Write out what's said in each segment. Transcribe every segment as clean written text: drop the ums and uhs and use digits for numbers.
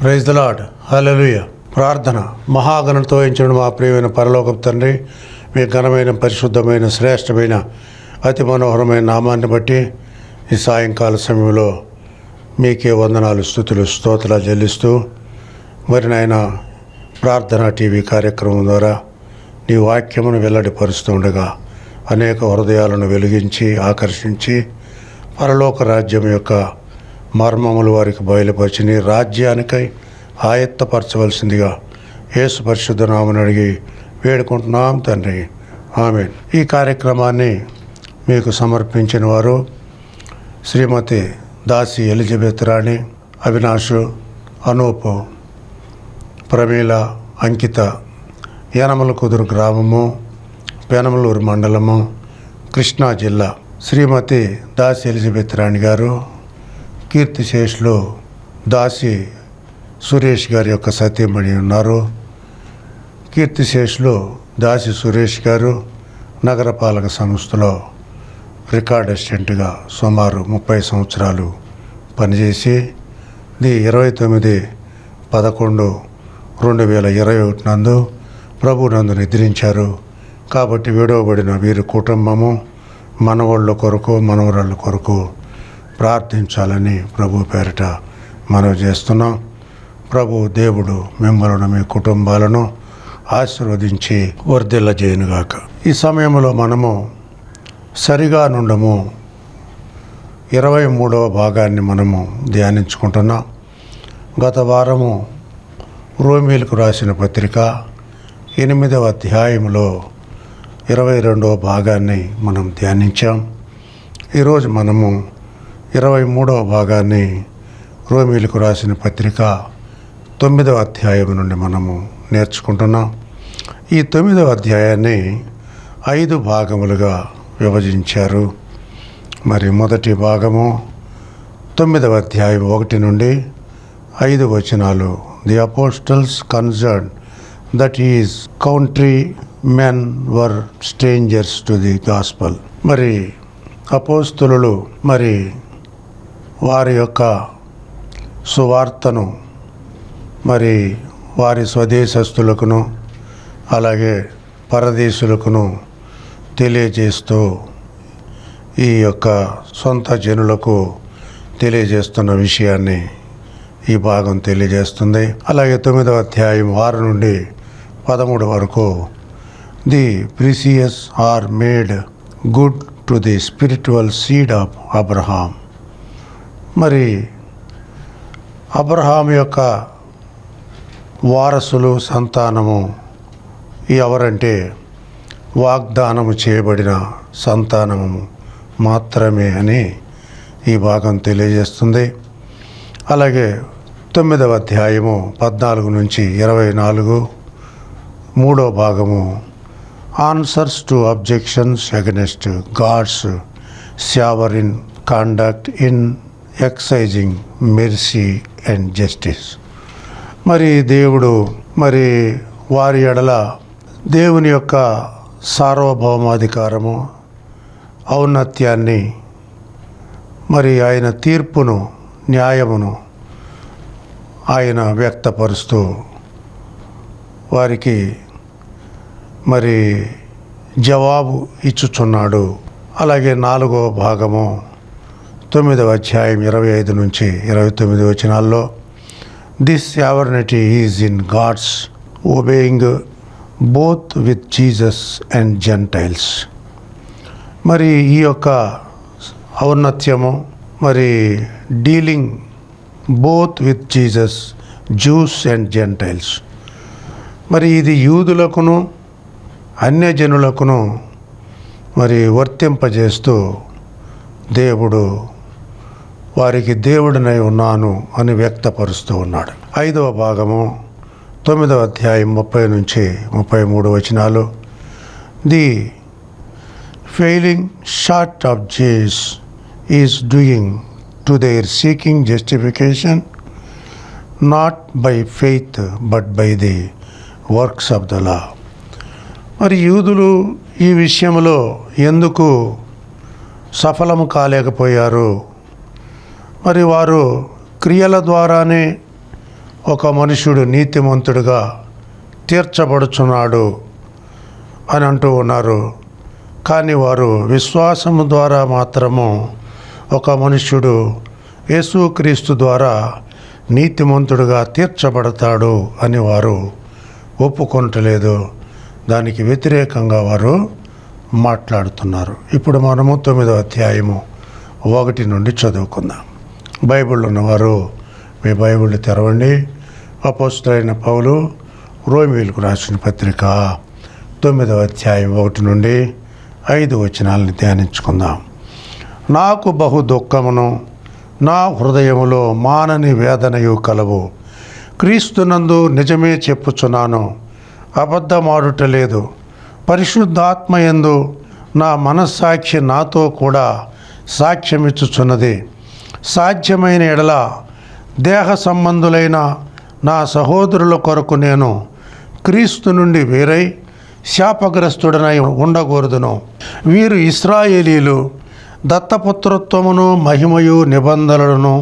Praise the lord. హల్లెలూయా. ప్రార్థన. మహాగణంతో ఎంచిన మా ప్రియమైన పరలోకపు తండ్రి, మీ ఘనమైన పరిశుద్ధమైన శ్రేష్టమైన అతి మనోహరమైన నామాన్ని బట్టి ఈ సాయంకాల సమయంలో మీకే వందనాలు, స్తుతులు, స్తోత్రాలు చెల్లిస్తూ మరి నాయన ప్రార్థన టీవీ కార్యక్రమం ద్వారా నీ వాక్యమును వెల్లడిపరుస్తూ ఉండగా అనేక హృదయాలను వెలిగించి ఆకర్షించి పరలోక రాజ్యం యొక్క మర్మములు వారికి బయలుపరిచి నీ రాజ్యానికై ఆయత్తపరచవలసిందిగా యేసు పరిశుద్ధ నామమున అడిగి వేడుకుంటున్నాం తండ్రి. ఆమేన్. ఈ కార్యక్రమాన్ని మీకు సమర్పించిన వారు శ్రీమతి దాసి ఎలిజబెత్ రాణి, అవినాష్, అనూప్, ప్రమీల, అంకిత, యనమల కుదురు గ్రామము, పెనమలూరు మండలము, కృష్ణా జిల్లా. శ్రీమతి దాసి ఎలిజబెత్ రాణి గారు కీర్తిశేషులు దాసి సురేష్ గారి యొక్క సతీమణి ఉన్నారు. కీర్తిశేషులు దాసి సురేష్ గారు నగరపాలక సంస్థలో రికార్డ్ అసిస్టెంట్గా సుమారు 30 సంవత్సరాలు పనిచేసి 29/11/2021 నందు ప్రభు నందు నిద్రించారు. కాబట్టి విడవబడిన వీరి కుటుంబము మనవాళ్ళ కొరకు మనవరాళ్ళ కొరకు ప్రార్థించాలని ప్రభు పేరిట మనవి చేస్తున్నాం. ప్రభు దేవుడు మిమ్మల్ని మీ కుటుంబాలను ఆశీర్వదించి వర్ధిల్లజేయునుగాక. ఈ సమయంలో మనము సరిగా నుండము 23వ భాగాన్ని మనము ధ్యానించుకుంటున్నాం. గత వారము రోమీలకు రాసిన పత్రిక 8వ అధ్యాయంలో 22వ భాగాన్ని మనం ధ్యానించాం. ఈరోజు మనము 23వ భాగాన్ని రోమీలకు రాసిన పత్రిక 9వ అధ్యాయం నుండి మనము నేర్చుకుంటున్నాం. ఈ 9వ అధ్యాయాన్ని 5 భాగములుగా విభజించారు. మరి మొదటి భాగము 9వ అధ్యాయం 1 నుండి 5 వచనాలు. The apostles concern that is country men were strangers to the gospel. మరి అపోస్తలులు మరి వారి యొక్క సువార్తను మరి వారి స్వదేశస్తులకును అలాగే పరదేశులకును తెలియజేస్తూ ఈ యొక్క సొంత జనులకు తెలియజేస్తున్న విషయాన్ని ఈ భాగం తెలియజేస్తుంది. అలాగే 9వ అధ్యాయం 6 నుండి 13 వరకు the precious are made good to the spiritual seed of Abraham. మరి అబ్రహాం యొక్క వారసులు సంతానము ఎవరంటే వాగ్దానము చేయబడిన సంతానము మాత్రమే అని ఈ భాగం తెలియజేస్తుంది. అలాగే 9వ అధ్యాయము 14 నుంచి 24 3వ భాగము answers to objections against God's sovereign conduct in exercising mercy and justice. మరి దేవుడు మరి వారి ఎడల దేవుని యొక్క సార్వభౌమాధికారము, ఔన్నత్యాన్ని, మరి ఆయన తీర్పును, న్యాయమును ఆయన వ్యక్తపరుస్తూ వారికి మరి జవాబు ఇచ్చుచున్నాడు. అలాగే 4వ భాగము 9వ అధ్యాయం 25 నుంచి 29 వచనాల్లో this sovereignty is in God's obeying both with Jesus and Gentiles. మరి ఈ యొక్క ఔన్నత్యము మరి dealing both with Jesus, Jews and Gentiles. మరి ఇది యూదులకును అన్యజనులకును మరి వర్తింపజేస్తూ దేవుడు వారికి దేవుడినై ఉన్నాను అని వ్యక్తపరుస్తూ ఉన్నాడు. 5వ భాగము 9వ అధ్యాయం 30 నుంచి 33 వచనాలు ది ఫెయిలింగ్ షార్ట్ ఆఫ్ జేస్ is doing to their seeking justification not by faith but by the works of the law. మరి యూదులు ఈ విషయంలో ఎందుకు సఫలము కాలేకపోయారు? మరి వారు క్రియల ద్వారానే ఒక మనుష్యుడు నీతిమంతుడిగా తీర్చబడుచున్నాడు అని అంటూ ఉన్నారు. కానీ వారు విశ్వాసము ద్వారా మాత్రము ఒక మనుష్యుడు యేసుక్రీస్తు ద్వారా నీతిమంతుడిగా తీర్చబడతాడు అని వారు ఒప్పుకొనట్లేదు. దానికి వ్యతిరేకంగా వారు మాట్లాడుతున్నారు. ఇప్పుడు మనము 9వ అధ్యాయము 1 నుండి చదువుకుందాం. బైబిల్ ఉన్నవారు మీ బైబిల్ తెరవండి. అపోస్తలుడైన పౌలు రోమీయులకు రాసిన పత్రిక 9వ అధ్యాయం 1 నుండి 5 వచనాలను ధ్యానించుకుందాం. నాకు బహు దుఃఖమును నా హృదయములో మానని వేదనయు కలవు. క్రీస్తునందు నిజమే చెప్పుచున్నాను, అబద్ధమాడుటలేదు. పరిశుద్ధాత్మయందు నా మనస్సాక్షి నాతో కూడా సాక్ష్యమిచ్చుచున్నది. సాధ్యమైన ఎడల దేహ సంబంధులైన నా సహోదరుల కొరకు నేను క్రీస్తు నుండి వేరై శాపగ్రస్తుడనై ఉండకూడదును. వీరు ఇశ్రాయేలీలు, దత్తపుత్రత్వమును మహిమయు నిబంధనలను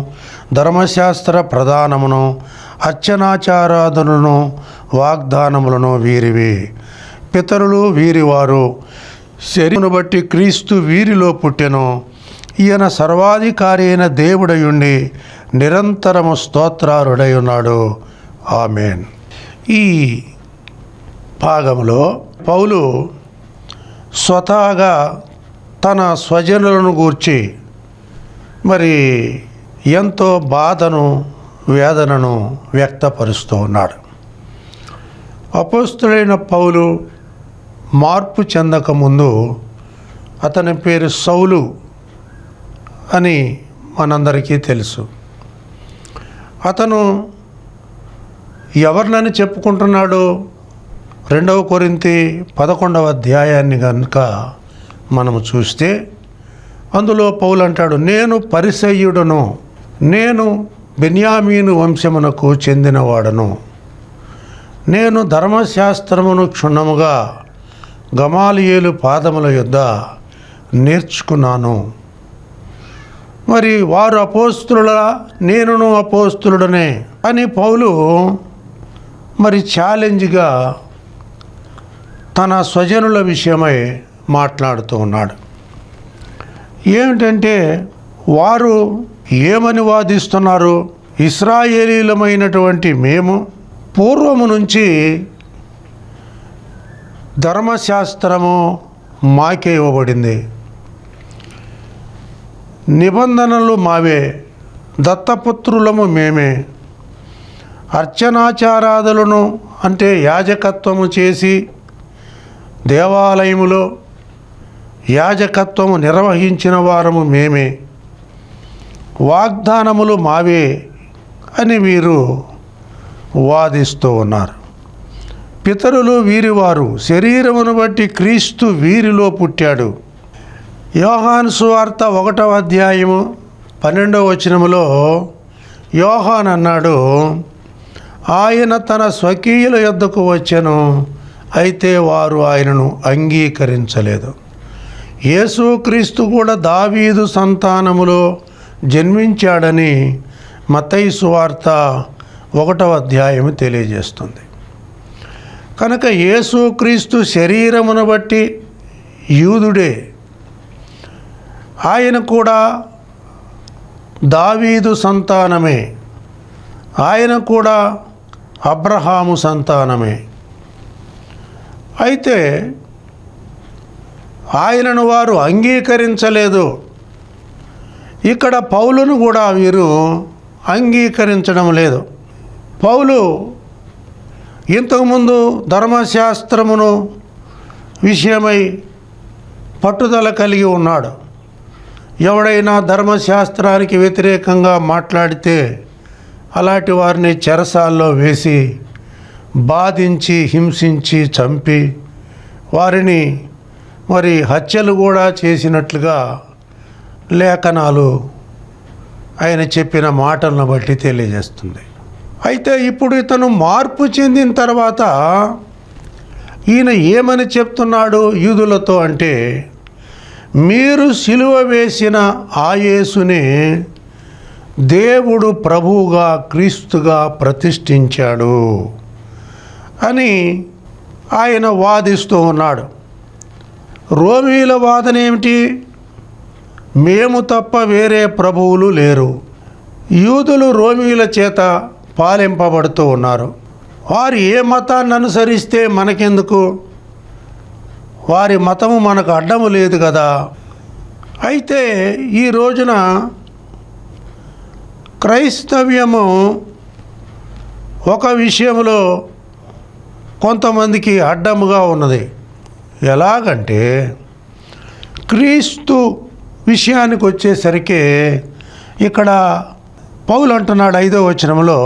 ధర్మశాస్త్ర ప్రధానమును అర్చనాచారాధనను వాగ్దానములను వీరివి. పితరులు వీరివారు, శరీరమును బట్టి క్రీస్తు వీరిలో పుట్టెను. ఈయన సర్వాధికారి అయిన దేవుడయుండి నిరంతరము స్తోత్రారుడై ఉన్నాడు. ఆమేన్. ఈ భాగంలో పౌలు స్వతహాగా తన స్వజనులను గూర్చి మరి ఎంతో బాధను వేదనను వ్యక్తపరుస్తూ ఉన్నాడు. అపోస్తలుడైన పౌలు మార్పు చెందకముందు అతని పేరు సౌలు అని మనందరికీ తెలుసు. అతను ఎవరినని చెప్పుకుంటున్నాడు? 2వ కొరింథీ 11వ అధ్యాయాన్ని కనుక మనము చూస్తే అందులో పౌలు అంటాడు, నేను పరిసయ్యుడను, నేను బెన్యామీను వంశమునకు చెందినవాడను, నేను ధర్మశాస్త్రమును క్షుణ్ణముగా గమాలియేలు పాదముల యొద్ద నేర్చుకున్నాను. మరి వారు అపోస్తులుల, నేనును అపోస్తులుడనే అని పౌలు మరి ఛాలెంజ్గా తన స్వజనుల విషయమై మాట్లాడుతూ ఉన్నాడు. ఏమిటంటే వారు ఏమని వాదిస్తున్నారు? ఇశ్రాయేలీలమైనటువంటి మేము పూర్వము నుంచి ధర్మశాస్త్రము మాకే ఇవ్వబడింది, నిబంధనలు మావే, దత్తపుత్రులము మేమే, అర్చనాచారాదులను అంటే యాజకత్వము చేసి దేవాలయములో యాజకత్వము నిర్వహించిన వారము మేమే, వాగ్దానములు మావే అని వీరు వాదిస్తూ ఉన్నారు. పితరులు వీరివారు, శరీరమును బట్టి క్రీస్తు వీరిలో పుట్టాడు. యోహాను సువార్త 1వ అధ్యాయము 12వ వచనములో యోహాను అన్నాడు, ఆయన తన స్వకీయుల యొద్దకు వచ్చెను, అయితే వారు ఆయనను అంగీకరించలేదు. యేసుక్రీస్తు కూడా దావీదు సంతానములో జన్మించాడని మత్తయి సువార్త 1వ అధ్యాయము తెలియజేస్తుంది. కనుక యేసుక్రీస్తు శరీరమును బట్టి యూదుడే, ఆయన కూడా దావీదు సంతానమే, ఆయన కూడా అబ్రహాము సంతానమే. అయితే ఆయనను వారు అంగీకరించలేదు. ఇక్కడ పౌలును కూడా వీరు అంగీకరించడం లేదు. పౌలు ఇంతకుముందు ధర్మశాస్త్రమును విషయమై పట్టుదల కలిగి ఉన్నాడు. ఎవడైనా ధర్మశాస్త్రానికి వ్యతిరేకంగా మాట్లాడితే అలాంటి వారిని చెరసాల్లో వేసి బాధించి హింసించి చంపి వారిని మరి హత్యలు కూడా చేసినట్లుగా లేఖనాలు ఆయన చెప్పిన మాటలను బట్టి తెలియజేస్తుంది. అయితే ఇప్పుడు ఇతను మార్పు చెందిన తర్వాత ఈయన ఏమని చెప్తున్నాడు యూదులతో అంటే, మీరు సిలువ వేసిన ఆ యేసుని దేవుడు ప్రభువుగా క్రీస్తుగా ప్రతిష్ఠించాడు అని ఆయన వాదిస్తూ ఉన్నాడు. రోమీల వాదన ఏమిటి? మేము తప్ప వేరే ప్రభువులు లేరు. యూదులు రోమీల చేత పాలింపబడుతూ ఉన్నారు. వారు ఏ మతాన్ని అనుసరిస్తే మనకెందుకు? వారి మతము మనకు అడ్డము లేదు కదా. అయితే ఈ రోజున క్రైస్తవ్యము ఒక విషయంలో కొంతమందికి అడ్డముగా ఉన్నది. ఎలాగంటే క్రీస్తు విషయానికి వచ్చేసరికి ఇక్కడ పౌలు అంటున్నాడు 5వ వచనంలో,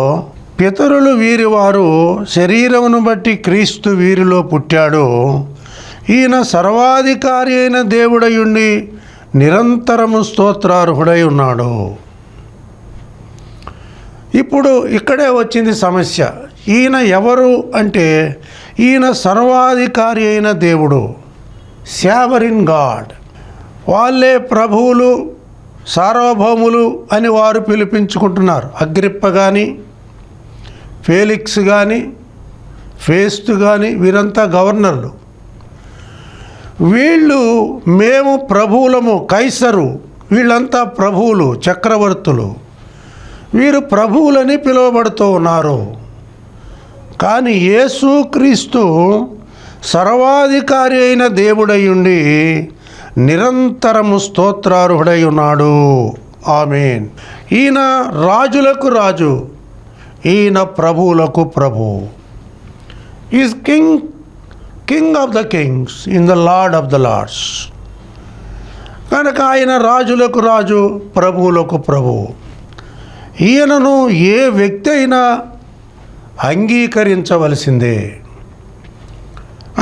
పితరులు వీరివారు శరీరమును బట్టి క్రీస్తు వీరిలో పుట్టాడు. ఈయన సర్వాధికారి అయిన దేవుడయుండి నిరంతరము స్తోత్రార్హుడై ఉన్నాడు. ఇప్పుడు ఇక్కడే వచ్చింది సమస్య. ఈయన ఎవరు అంటే ఈయన సర్వాధికారి అయిన దేవుడు, సావరిన్ గాడ్. వాళ్ళే ప్రభువులు సార్వభౌములు అని వారు పిలిపించుకుంటున్నారు. అగ్రిప్ప కానీ, ఫేలిక్స్ కానీ, ఫేస్తు కానీ, వీరంతా గవర్నర్లు. వీళ్ళు మేము ప్రభువులము, కైసరు, వీళ్ళంతా ప్రభువులు, చక్రవర్తులు. వీరు ప్రభువులని పిలువబడుతూ ఉన్నారు. కానీ యేసుక్రీస్తు సర్వాధికారి అయిన దేవుడయ్యుండి నిరంతరము స్తోత్రార్హుడై ఉన్నాడు. ఆమేన్. ఈయన రాజులకు రాజు, ఈయన ప్రభువులకు ప్రభు. Is king of the kings in the lord of the lords. కనుక ఆయన రాజులకు రాజు, ప్రభువులకు ప్రభు. ఈయనను ఏ వ్యక్తి అయినా అంగీకరించవలసిందే.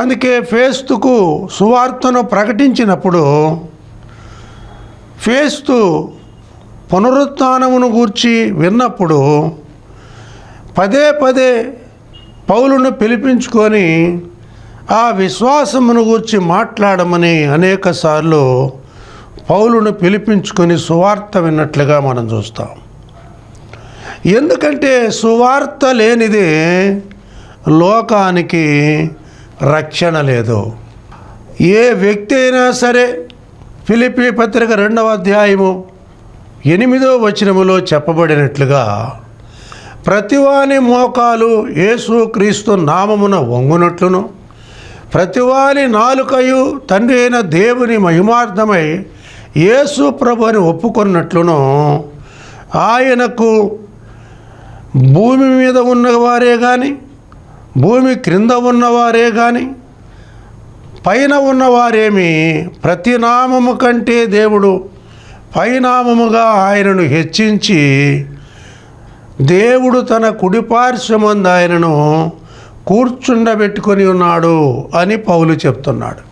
అందుకే ఫేస్తుకు సువార్తను ప్రకటించినప్పుడు ఫేస్తు పునరుత్థానమును గూర్చి విన్నప్పుడు పదే పదే పౌలును పిలిపించుకొని ఆ విశ్వాసమును గూర్చి మాట్లాడమని అనేకసార్లు పౌలును పిలిపించుకొని సువార్త విన్నట్లుగా మనం చూస్తాం. ఎందుకంటే సువార్త లేనిదే లోకానికి రక్షణ లేదు. ఏ వ్యక్తి అయినా సరే, ఫిలిప్పీ పత్రిక 2వ అధ్యాయము 8వ వచనములో చెప్పబడినట్లుగా ప్రతివాని మోకాలు యేసుక్రీస్తు నామమున వంగునట్లును, ప్రతివాని నాలుకయు తండ్రి అయిన దేవుని మహిమార్థమై యేసు ప్రభు అని ఒప్పుకొన్నట్లును, ఆయనకు భూమి మీద ఉన్నవారే కానీ, భూమి క్రింద ఉన్నవారే కానీ, పైన ఉన్నవారేమి, ప్రతి నామము కంటే దేవుడు పైనామముగా ఆయనను హెచ్చించి దేవుడు తన కుడిపార్శ్వమందు ఆయనను కూర్చుండబెట్టుకొని ఉన్నాడు అని పౌలు చెప్తున్నాడు.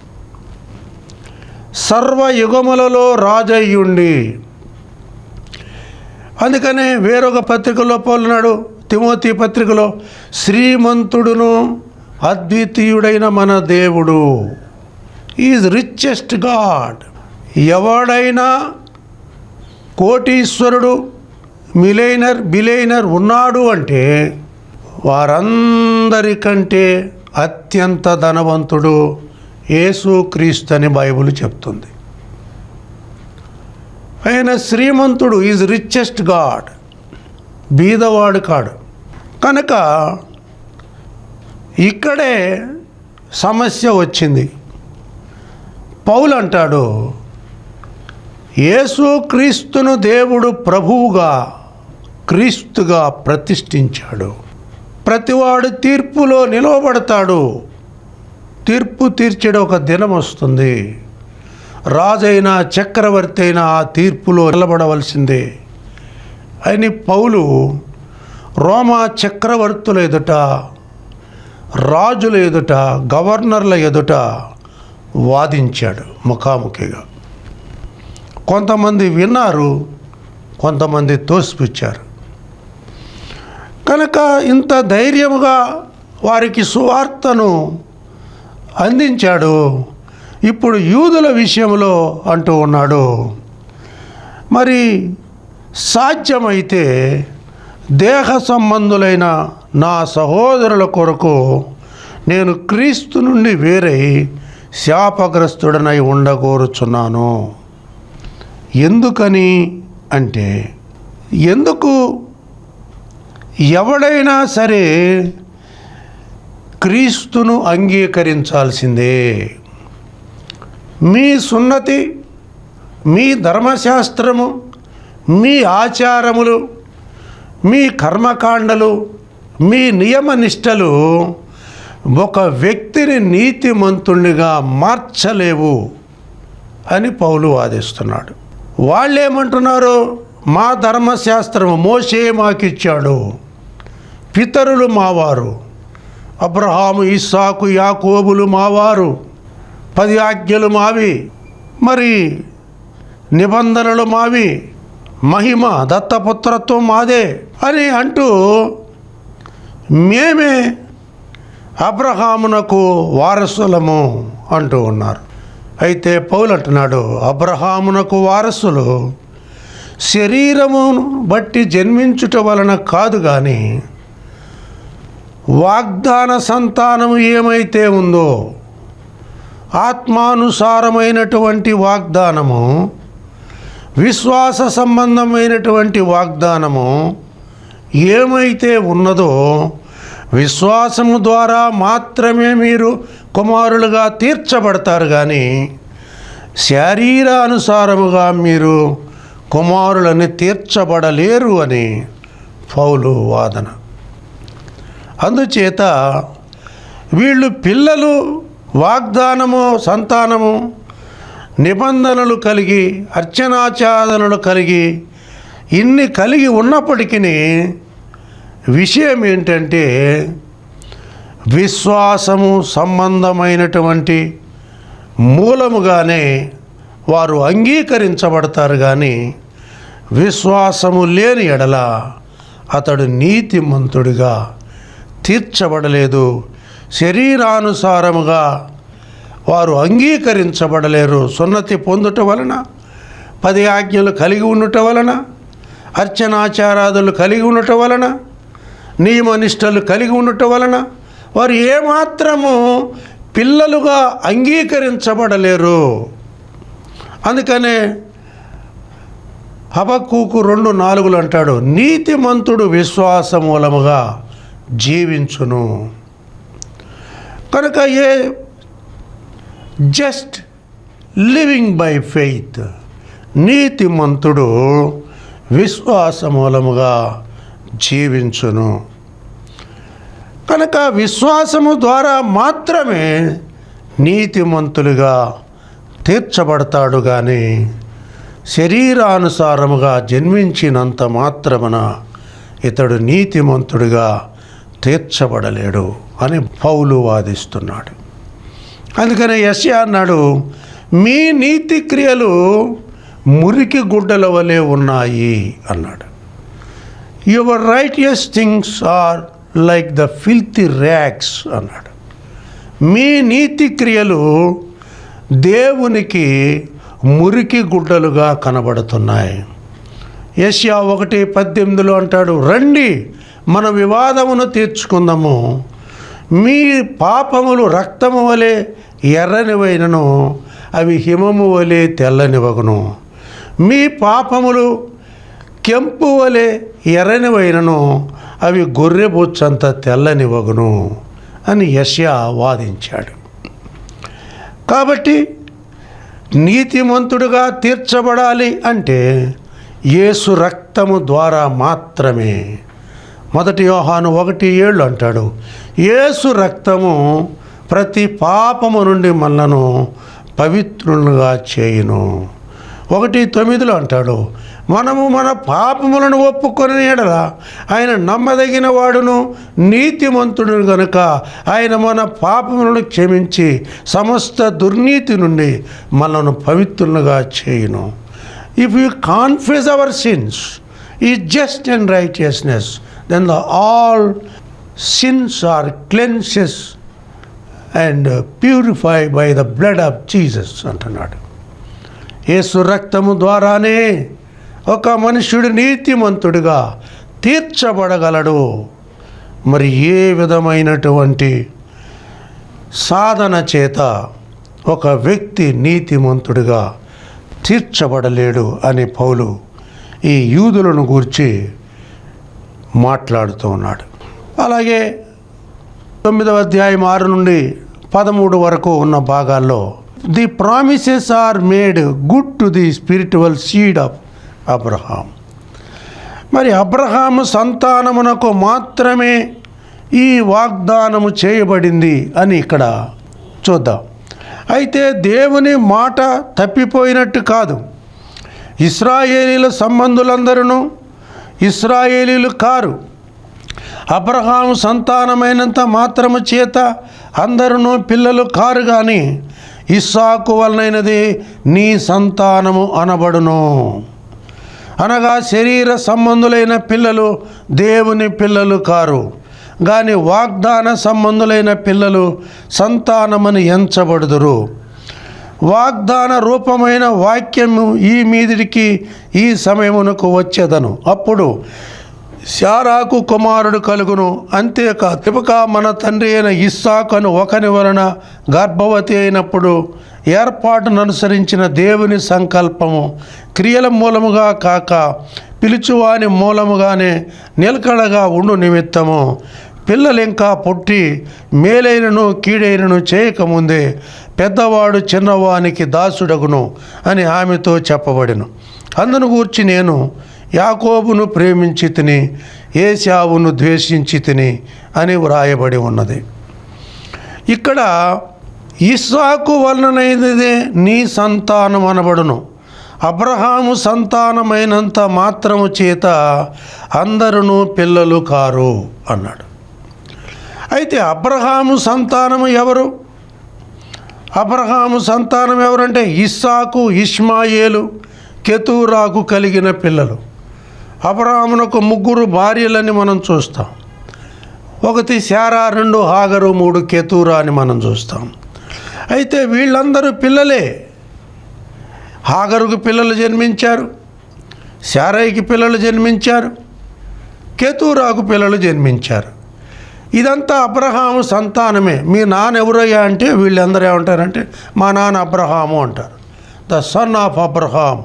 సర్వయుగములలో రాజయ్యుండి. అందుకనే వేరొక పత్రికలో పౌలున్నాడు, తిమోతి పత్రికలో, శ్రీమంతుడును అద్వితీయుడైన మన దేవుడు, ఈజ్ రిచెస్ట్ గాడ్. ఎవడైనా కోటీశ్వరుడు, బిలియనర్ ఉన్నాడు అంటే వారందరికంటే అత్యంత ధనవంతుడు యేసుక్రీస్తు అని బైబిల్ చెప్తుంది. ఆయన శ్రీమంతుడు, ఈజ్ రిచెస్ట్ గాడ్, బీదవాడు కాడు. కనుక ఇక్కడే సమస్య వచ్చింది. పౌలు అంటాడు, యేసుక్రీస్తును దేవుడు ప్రభువుగా క్రీస్తుగా ప్రతిష్ఠించాడు. ప్రతివాడు తీర్పులో నిలవబడతాడు. తీర్పు తీర్చడం ఒక దినం వస్తుంది. రాజైన చక్రవర్తి అయిన ఆ తీర్పులో నిలబడవలసిందే అని పౌలు రోమా చక్రవర్తుల ఎదుట, రాజుల ఎదుట, గవర్నర్ల ఎదుట వాదించాడు ముఖాముఖిగా. కొంతమంది విన్నారు, కొంతమంది తోసిపుచ్చారు. కనుక ఇంత ధైర్యముగా వారికి సువార్తను అందించాడు. ఇప్పుడు యూదుల విషయంలో అంటూ ఉన్నాడు, మరి సాధ్యమైతే దేహ సంబంధులైన నా సహోదరుల కొరకు నేను క్రీస్తు నుండి వేరై శాపగ్రస్తుడనై ఉండగోరుచున్నాను. ఎందుకని అంటే, ఎందుకు ఎవడైనా సరే క్రీస్తును అంగీకరించాల్సిందే. మీ సున్నతి, మీ ధర్మశాస్త్రము, మీ ఆచారములు, మీ కర్మకాండలు, మీ నియమనిష్టలు ఒక వ్యక్తిని నీతిమంతునిగా మార్చలేవు అని పౌలు వాదిస్తున్నాడు. వాళ్ళేమంటున్నారు? మా ధర్మశాస్త్రము మోషే మాకిచ్చాడు, పితరులు మావారు, అబ్రహాము, ఇస్సాకు, యాకోబులు మావారు, 10 ఆజ్ఞలు మావి, మరి నిబంధనలు మావి, మహిమ దత్తపుత్రత్వం మాదే అని అంటూ మేమే అబ్రహామునకు వారసులము అంటూ ఉన్నారు. అయితే పౌలు అంటున్నాడు, అబ్రహామునకు వారసులు శరీరమును బట్టి జన్మించుట వలన కాదు కానీ వాగ్దాన సంతానము ఏమైతే ఉందో, ఆత్మానుసారమైనటువంటి వాగ్దానము, విశ్వాస సంబంధమైనటువంటి వాగ్దానము ఏమైతే ఉన్నదో, విశ్వాసము ద్వారా మాత్రమే మీరు కుమారులుగా తీర్చబడతారు కానీ శరీరానుసారముగా మీరు కుమారులని తీర్చబడలేరు అని పౌలు వాదన. అందుచేత వీళ్ళు పిల్లలు వాగ్దానము, సంతానము, నిబంధనలు కలిగి, అర్చనాచారణలు కలిగి, ఇన్ని కలిగి ఉన్నప్పటికీ విషయం ఏంటంటే, విశ్వాసము సంబంధమైనటువంటి మూలముగానే వారు అంగీకరించబడతారు కానీ విశ్వాసము లేని ఎడల అతడు నీతిమంతుడిగా తీర్చబడలేదు, శరీరానుసారముగా వారు అంగీకరించబడలేరు. సున్నతి పొందుట వలన, 10 ఆజ్ఞలు కలిగి ఉండుట వలన, అర్చనాచారాదులు కలిగి ఉండట వలన, నియమనిష్టలు కలిగి ఉండటం వలన వారు ఏమాత్రము పిల్లలుగా అంగీకరించబడలేరు. అందుకనే హబక్కూకు 2:4 అంటాడు, నీతిమంతుడు విశ్వాస మూలముగా జీవించును. కనుక జస్ట్ లివింగ్ బై ఫెయిత్, నీతిమంతుడు విశ్వాస మూలముగా జీవించును. కనుక విశ్వాసము ద్వారా మాత్రమే నీతిమంతులుగా తీర్చబడతాడు కానీ శరీరానుసారముగా జన్మించినంత మాత్రమున ఇతడు నీతిమంతుడిగా తీర్చబడలేడు అని పౌలు వాదిస్తున్నాడు. అందుకనే యెషయా అన్నాడు, మీ నీతి క్రియలు మురికి గుడ్డల వలె ఉన్నాయి అన్నాడు. Your righteous things are like the filthy rags అన్నాడు. మీ నీతి క్రియలు దేవునికి మురికి గుడ్డలుగా కనబడుతున్నాయి. యెషయా 1:18 అంటాడు, రండి మన వివాదమును తీర్చుకుందాము, మీ పాపములు రక్తము వలె ఎర్రనివైనను అవి హిమము వలె తెల్లనివగును, మీ పాపములు కెంపు వలె ఎర్రనివైనను అవి గొర్రెబొచ్చంత తెల్లనివగును అని యెషయా వాదించాడు. కాబట్టి నీతిమంతుడుగా తీర్చబడాలి అంటే యేసు రక్తము ద్వారా మాత్రమే. 1 యోహాను 1:7 అంటాడు, యేసు రక్తము ప్రతి పాపము నుండి మనలను పవిత్రులుగా చేయును. 1:9 అంటాడు, మనము మన పాపములను ఒప్పుకొని ఎడల ఆయన నమ్మదగిన వాడును నీతిమంతుడు గనుక ఆయన మన పాపములను క్షమించి సమస్త దుర్నీతి నుండి మనను పవిత్రులుగా చేయును. If you confess our sins is just and righteousness, then all sins are cleanses and purify by the blood of Jesus అంటున్నాడు. యేసు రక్తము ద్వారానే ఒక మనుష్యుడు నీతిమంతుడిగా తీర్చబడగలడు. మరి ఏ విధమైనటువంటి సాధన చేత ఒక వ్యక్తి నీతిమంతుడిగా తీర్చబడలేడు అని పౌలు ఈ యూదులను గూర్చి మాట్లాడుతూ ఉన్నాడు. అలాగే 9వ అధ్యాయం 6 నుండి 13 వరకు ఉన్న భాగాల్లో the promises are made good to the spiritual seed of Abraham. మరి అబ్రహాము సంతానమునకు మాత్రమే ఈ వాగ్దానము చేయబడింది అని ఇక్కడ చూద్దాం. అయితే దేవుని మాట తప్పిపోయినట్టు కాదు. ఇశ్రాయేలీల సంబంధులందరూ ఇశ్రాయేలీలు కారు. అబ్రహాము సంతానమైనంత మాత్రము చేత అందరూ పిల్లలు కారు, కానీ ఇస్సాకు వలనైనది నీ సంతానము అనబడును. అనగా శరీర సంబంధులైన పిల్లలు దేవుని పిల్లలు కారు, కానీ వాగ్దాన సంబంధులైన పిల్లలు సంతానమని ఎంచబడుదురు. వాగ్దాన రూపమైన వాక్యము ఈ మీదికి ఈ సమయమునకు వచ్చేదను. అప్పుడు శారాకు కుమారుడు కలుగును. అంతేకాదు రిబకా మన తండ్రి అయిన ఇస్సాకును ఒకని వలన గర్భవతి అయినప్పుడు ఏర్పాటును అనుసరించిన దేవుని సంకల్పము క్రియల మూలముగా కాక పిలుచువాని మూలముగానే నిలకడగా ఉండు నిమిత్తము పిల్లలు ఇంకా పుట్టి మేలైనను కీడైనను చేయకముందే పెద్దవాడు చిన్నవానికి దాసుడగును అని ఆమెతో చెప్పబడెను. అందును గూర్చి నేను యాకోబును ప్రేమించి తిని ఏశావును ద్వేషించి తిని అని వ్రాయబడి ఉన్నది. ఇక్కడ ఇస్సాకు వలనైనదే నీ సంతానం అనబడును. అబ్రహాము సంతానమైనంత మాత్రము చేత అందరూ పిల్లలు కారు అన్నాడు. అయితే అబ్రహాము సంతానము ఎవరు? అబ్రహాము సంతానం ఎవరంటే ఇస్సాకు, ఇష్మాయేలు, కెతూరాకు కలిగిన పిల్లలు. అబ్రహామునకు 3 భార్యలని మనం చూస్తాం. 1 శారా, 2 హాగరు, 3 కెతూరా అని మనం చూస్తాం. అయితే వీళ్ళందరూ పిల్లలే. హాగరుకు పిల్లలు జన్మించారు, శారైకి పిల్లలు జన్మించారు, కెతూరాకు పిల్లలు జన్మించారు. ఇదంతా అబ్రహాము సంతానమే. మీ నాన్న ఎవరయ్యా అంటే వీళ్ళందరూ ఏమంటారంటే మా నాన్న అబ్రహాము అంటారు. ద సన్ ఆఫ్ అబ్రహాం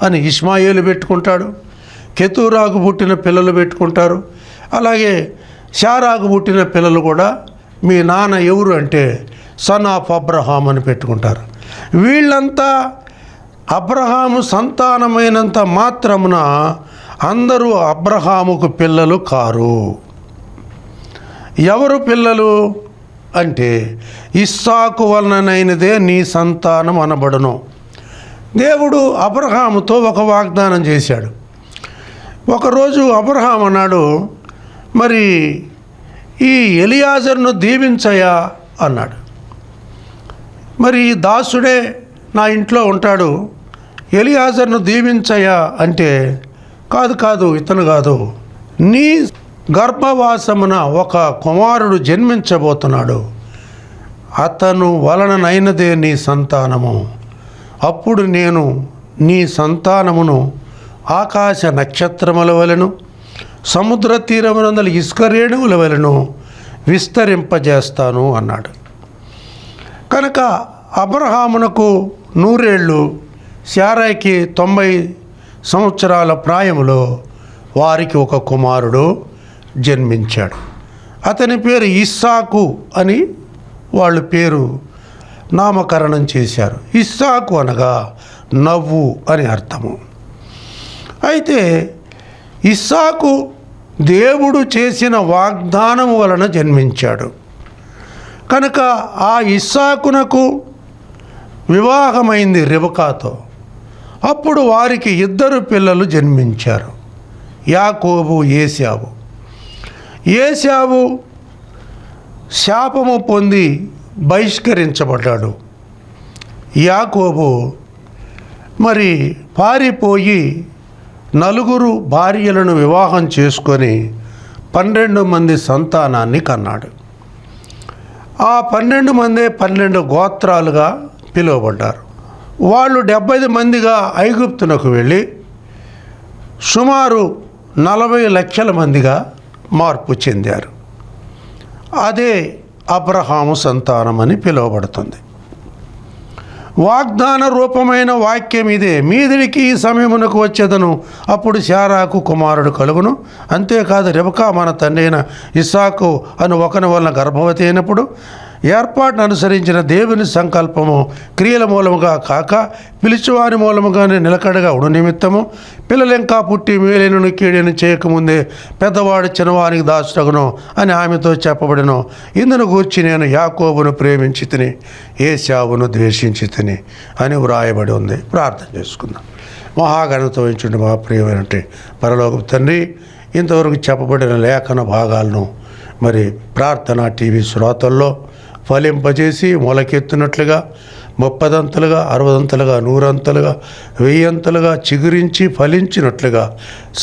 అని ఇష్మాయేలు పెట్టుకుంటాడు. కెతూరాకు పుట్టిన పిల్లలు పెట్టుకుంటారు. అలాగే శారాకు పుట్టిన పిల్లలు కూడా మీ నాన్న ఎవరు అంటే సన్ ఆఫ్ అబ్రహాం అని పెట్టుకుంటారు. వీళ్ళంతా అబ్రహాము సంతానమైనంత మాత్రమున అందరూ అబ్రహాముకు పిల్లలు కారు. ఎవరు పిల్లలు అంటే ఇస్సాకు వలనైనదే నీ సంతానం అనబడును. దేవుడు అబ్రహాముతో ఒక వాగ్దానం చేశాడు. ఒకరోజు అబ్రహాం అన్నాడు, మరి ఈ ఎలియాజరును దీవించయా అన్నాడు. మరి ఈ దాసుడే నా ఇంట్లో ఉంటాడు, ఎలియాజరును దీవించయా అంటే కాదు ఇతను కాదు, నీ గర్భవాసమున ఒక కుమారుడు జన్మించబోతున్నాడు, అతను వలననైనదే నీ సంతానము. అప్పుడు నేను నీ సంతానమును ఆకాశ నక్షత్రముల వలెను సముద్ర తీరమునందలి ఇసుక రేణువుల వలెను విస్తరింపజేస్తాను అన్నాడు. కనుక అబ్రహామునకు 100 ఏళ్ళు, శారాయికి 90 సంవత్సరాల ప్రాయములో వారికి ఒక కుమారుడు జన్మించాడు. అతని పేరు ఇస్సాకు అని వాళ్ళు పేరు నామకరణం చేశారు. ఇస్సాకు అనగా నవ్వు అని అర్థము. అయితే ఇస్సాకు దేవుడు చేసిన వాగ్దానం వలన జన్మించాడు. కనుక ఆ ఇస్సాకునకు వివాహమైంది రిబకాతో. అప్పుడు వారికి 2 పిల్లలు జన్మించారు, యాకోబు, ఏశావు. ఏశావు శాపము పొంది బహిష్కరించబడ్డాడు. యాకోబు మరి పారిపోయి 4 భార్యలను వివాహం చేసుకొని 12 మంది సంతానాన్ని కన్నాడు. ఆ 12 మందే 12 గోత్రాలుగా పిలువబడ్డారు. వాళ్ళు 70 మందిగా ఐగుప్తునకు వెళ్ళి సుమారు 40 లక్షల మందిగా మార్పు చెందారు. అదే అబ్రహాము సంతానం అని పిలువబడుతుంది. వాగ్దాన రూపమైన వాక్యం ఇదే, మీదికి ఈ సమయమునకు వచ్చేదను, అప్పుడు శారాకు కుమారుడు కలుగును. అంతేకాదు, రెబకా మన తండ్రి అయిన ఇస్సాకు అను ఒకని వలన గర్భవతి అయినప్పుడు ఏర్పాటును అనుసరించిన దేవుని సంకల్పము క్రియల మూలముగా కాక పిలిచివారి మూలముగానే నిలకడగా ఉడు నిమిత్తము పిల్లలు ఇంకా పుట్టి మేలైనను కీడైన చేయకముందే పెద్దవాడు చిన్నవానికి దాచుటగును అని ఆమెతో చెప్పబడిను. ఇందును గూర్చి నేను యాకోబును ప్రేమించి తిని ఏశావును ద్వేషించి తిని అని వ్రాయబడి ఉంది. ప్రార్థన చేసుకుందాం. మహాగణత వహించుండి మా ప్రియమైనటువంటి పరలోకపు తండ్రి, ఇంతవరకు చెప్పబడిన లేఖన భాగాలను మరి ప్రార్థన టీవీ శ్రోతల్లో ఫలింపజేసి మొలకెత్తునట్లుగా 30 అంతలుగా 60 అంతలుగా 100 అంతలుగా 1000 అంతలుగా చిగురించి ఫలించినట్లుగా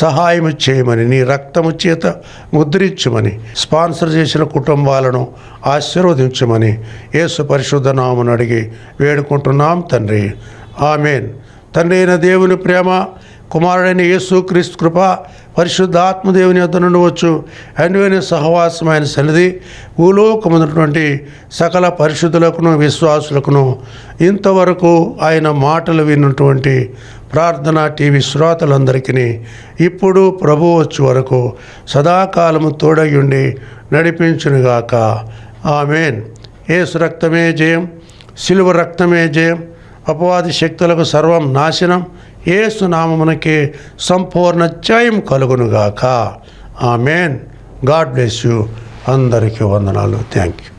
సహాయం చేయమని, నీ రక్తము చేత ముద్రించమని, స్పాన్సర్ చేసిన కుటుంబాలను ఆశీర్వదించమని యేసు పరిశుద్ధ నామమున అడిగి వేడుకుంటున్నాం తండ్రి. ఆమేన్. తండ్రి అయిన దేవుని ప్రేమ, కుమారుడైన యేసు క్రీస్తు కృప, పరిశుద్ధ ఆత్మదేవుని యొద్ద నుండి వచ్చు అన్యోన్య సహవాసమైన సన్నిధి భూలోకమున్నటువంటి సకల పరిశుద్ధులకును విశ్వాసులకును ఇంతవరకు ఆయన మాటలు విన్నటువంటి ప్రార్థన టీవీ శ్రోతలందరికీ ఇప్పుడు ప్రభు వచ్చే వరకు సదాకాలము తోడయుండి నడిపించునుగాక. ఆమేన్. యేసు రక్తమే జయం, శిలువ రక్తమే జయం, అపవాది శక్తులకు సర్వం నాశనం. యేసు నామమునకే సంపూర్ణ జయం కలుగునుగాక. ఆమేన్. God bless you. అందరికీ వందనాలు. Thank you.